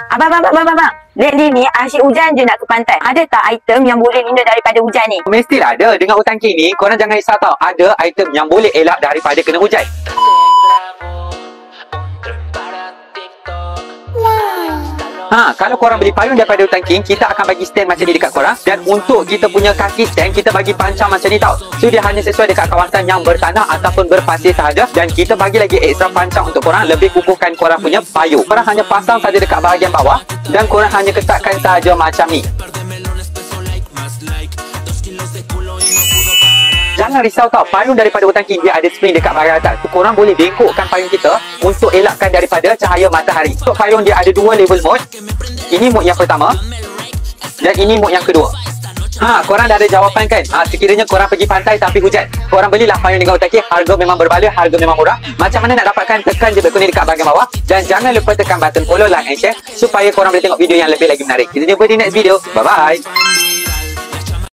Abang. Lately ni asyik hujan je nak ke pantai. Ada tak item yang boleh lindung daripada hujan ni? Mestilah ada. Dengan hutan kini, korang jangan risau tau. Ada item yang boleh elak daripada kena hujan. Kalau korang beli payung daripada Hutan King, kita akan bagi stand macam ni dekat korang. Dan untuk kita punya kaki stand, kita bagi pancang macam ni tau. So dia hanya sesuai dekat kawasan yang bertanah ataupun berpasir sahaja. Dan kita bagi lagi ekstra pancang untuk korang, lebih kukuhkan korang punya payung. Korang hanya pasang saja dekat bahagian bawah dan korang hanya ketatkan sahaja macam ni. Jangan risau tau, payung daripada Hutan King dia ada spring dekat bahagian atas. So, korang boleh bengkokkan payung kita untuk elakkan daripada cahaya matahari. Untuk payung dia ada 2 level mode. Ini mode yang pertama dan ini mode yang kedua. Korang dah ada jawapan kan? Sekiranya korang pergi pantai tapi hujan, korang belilah payung dengan Hutan King. Harga memang berbaloi, harga memang murah. Macam mana nak dapatkan? Tekan je bel kuning dekat bahagian bawah. Dan jangan lupa tekan button follow, like and share supaya korang boleh tengok video yang lebih lagi menarik. Kita jumpa di next video. Bye-bye.